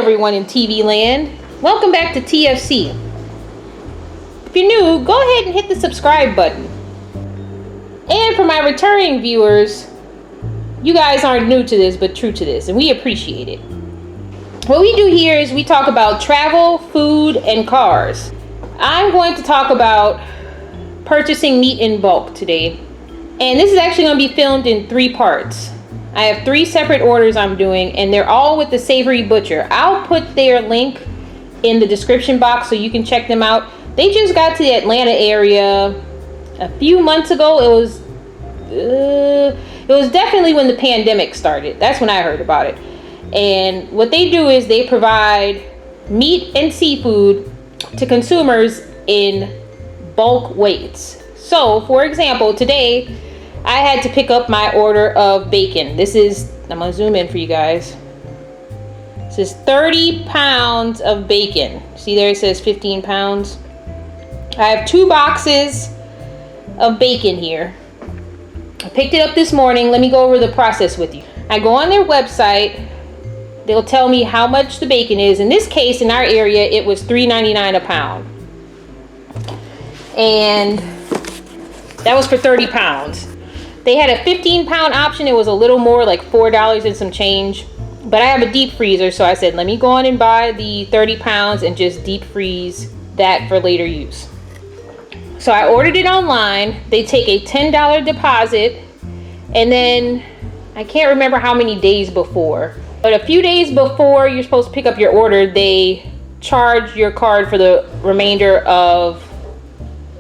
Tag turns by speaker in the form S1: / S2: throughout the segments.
S1: everyone in TV land. Welcome back to T.F.C. If you're new, go ahead and hit the subscribe button. And for my returning viewers, you guys aren't new to this, but true to this, and we appreciate it. What we do here is we talk about travel, food, and cars. I'm going to talk about purchasing meat in bulk today. And this is actually going to be filmed in 3 parts. I have 3 separate orders I'm doing, and they're all with the Savory Butcher. I'll put their link in the description box so you can check them out. They just got to the Atlanta area a few months ago. It was definitely when the pandemic started. That's when I heard about it. And what they do is they provide meat and seafood to consumers in bulk weights. So, for example, today I had to pick up my order of bacon. I'm gonna zoom in for you guys. This is 30 pounds of bacon. See there it says 15 pounds. I have 2 boxes of bacon here. I picked it up this morning. Let me go over the process with you. I go on their website. They'll tell me how much the bacon is. In this case, in our area, it was $3.99 a pound. And that was for 30 pounds. They had a 15-pound option. It was a little more, like $4 and some change. But I have a deep freezer, so I said, let me go on and buy the 30 pounds and just deep freeze that for later use. So I ordered it online. They take a $10 deposit, and then I can't remember how many days before, but a few days before you're supposed to pick up your order, they charge your card for the remainder of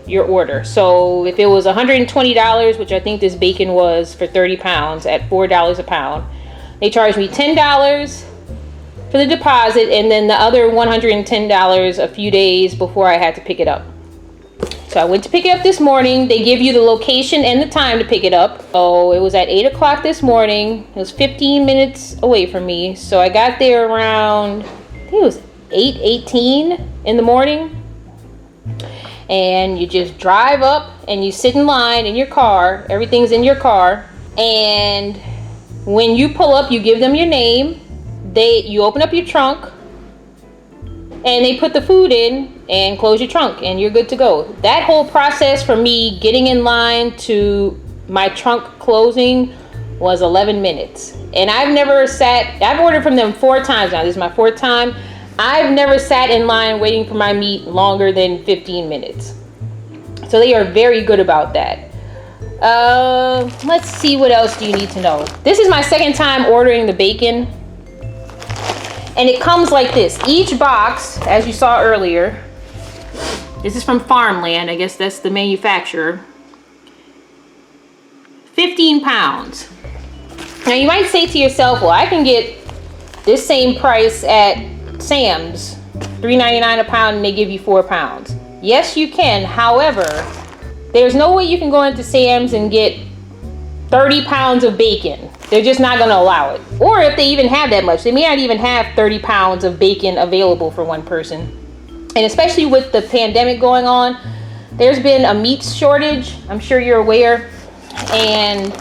S1: your order. So if it was $120, which I think this bacon was for 30 pounds at $4 a pound, they charged me $10 for the deposit, and then the other $110 a few days before I had to pick it up. So I went to pick it up this morning. They give you the location and the time to pick it up. So it was at 8 o'clock this morning. It was 15 minutes away from me. So I got there around, I think it was 8:18 in the morning. And you just drive up and you sit in line in your car. Everything's in your car. And when you pull up, you give them your name. You open up your trunk, and they put the food in and close your trunk, and you're good to go. That whole process from me getting in line to my trunk closing was 11 minutes. And I've ordered from them 4 times now. This is my 4th time. I've never sat in line waiting for my meat longer than 15 minutes. So they are very good about that. Let's see, what else do you need to know? This is my 2nd time ordering the bacon. And it comes like this. Each box, as you saw earlier, this is from Farmland. I guess that's the manufacturer. 15 pounds. Now you might say to yourself, well, I can get this same price at Sam's, $3.99 a pound, and they give you 4 pounds. Yes, you can. However, there's no way you can go into Sam's and get 30 pounds of bacon. They're just not going to allow it. Or if they even have that much, they may not even have 30 pounds of bacon available for one person. And especially with the pandemic going on, there's been a meat shortage. I'm sure you're aware. And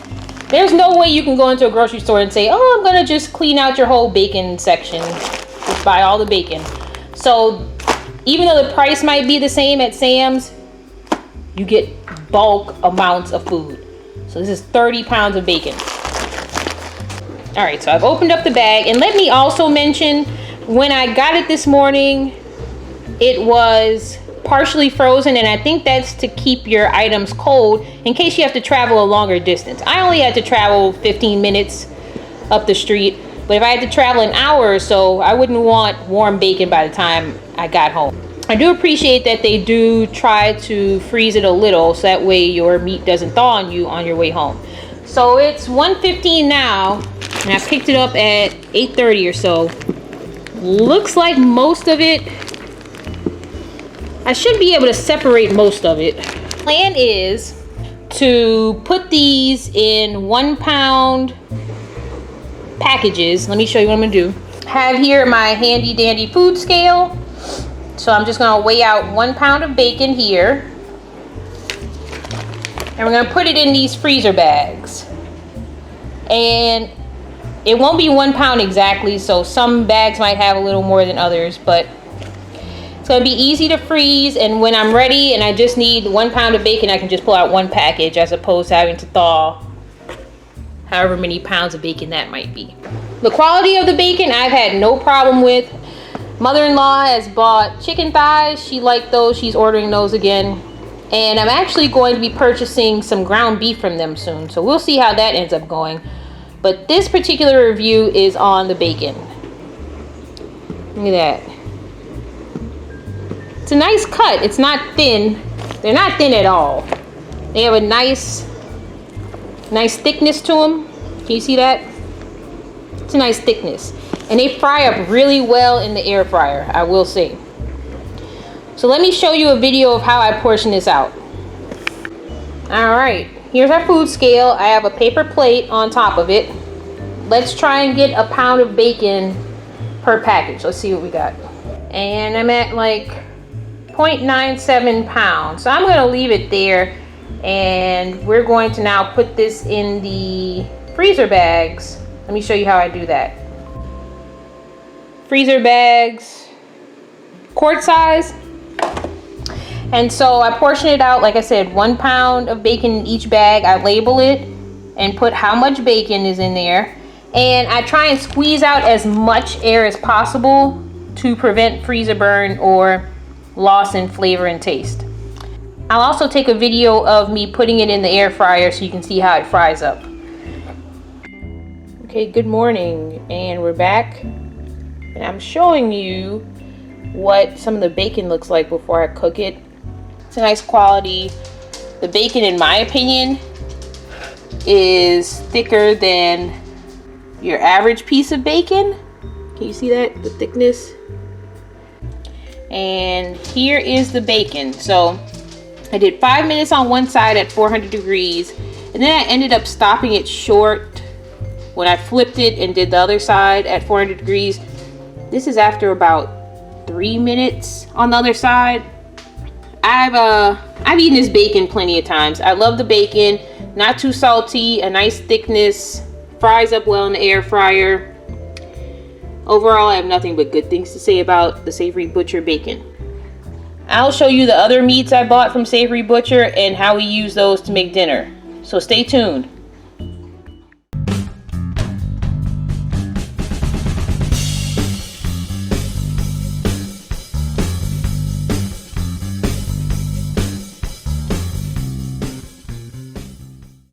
S1: there's no way you can go into a grocery store and say, oh, I'm going to just clean out your whole bacon section. Just buy all the bacon. So even though the price might be the same at Sam's, you get bulk amounts of food. So this is 30 pounds of bacon. All right, so I've opened up the bag, and let me also mention, when I got it this morning, it was partially frozen, and I think that's to keep your items cold in case you have to travel a longer distance. I only had to travel 15 minutes up the street, but if I had to travel an hour or so, I wouldn't want warm bacon by the time I got home. I do appreciate that they do try to freeze it a little, so that way your meat doesn't thaw on you on your way home. So it's 1:15 now, and I picked it up at 8:30 or so. Looks like most of it, I should be able to separate most of it. Plan is to put these in 1 pound packages. Let me show you what I'm gonna do. I have here my handy dandy food scale. So I'm just gonna weigh out 1 pound of bacon here. And we're gonna put it in these freezer bags. And It won't be 1 pound exactly, so some bags might have a little more than others, but it's gonna be easy to freeze, and when I'm ready and I just need 1 pound of bacon, I can just pull out 1 package as opposed to having to thaw however many pounds of bacon that might be. The quality of the bacon I've had no problem with. Mother-in-law has bought chicken thighs. She liked those. She's ordering those again. And I'm actually going to be purchasing some ground beef from them soon. So we'll see how that ends up going. But this particular review is on the bacon. Look at that. It's a nice cut. It's not thin. They're not thin at all. They have a nice thickness to them. Can you see that? It's a nice thickness. And they fry up really well in the air fryer, I will say. So let me show you a video of how I portion this out. Alright, here's our food scale. I have a paper plate on top of it. Let's try and get a pound of bacon per package. Let's see what we got. And I'm at like 0.97 pounds. So I'm going to leave it there. And we're going to now put this in the freezer bags. Let me show you how I do that. Freezer bags, quart size. And so I portion it out, like I said, 1 pound of bacon in each bag. I label it and put how much bacon is in there. And I try and squeeze out as much air as possible to prevent freezer burn or loss in flavor and taste. I'll also take a video of me putting it in the air fryer so you can see how it fries up. Okay, good morning, and we're back. And I'm showing you what some of the bacon looks like before I cook it. It's a nice quality. The bacon, in my opinion, is thicker than your average piece of bacon. Can you see that? The thickness? And here is the bacon. So I did 5 minutes on one side at 400 degrees. And then I ended up stopping it short when I flipped it and did the other side at 400 degrees. This is after about 3 minutes on the other side. I've eaten this bacon plenty of times. I love the bacon, not too salty, a nice thickness, fries up well in the air fryer. Overall, I have nothing but good things to say about the Savory Butcher bacon. I'll show you the other meats I bought from Savory Butcher and how we use those to make dinner. So stay tuned.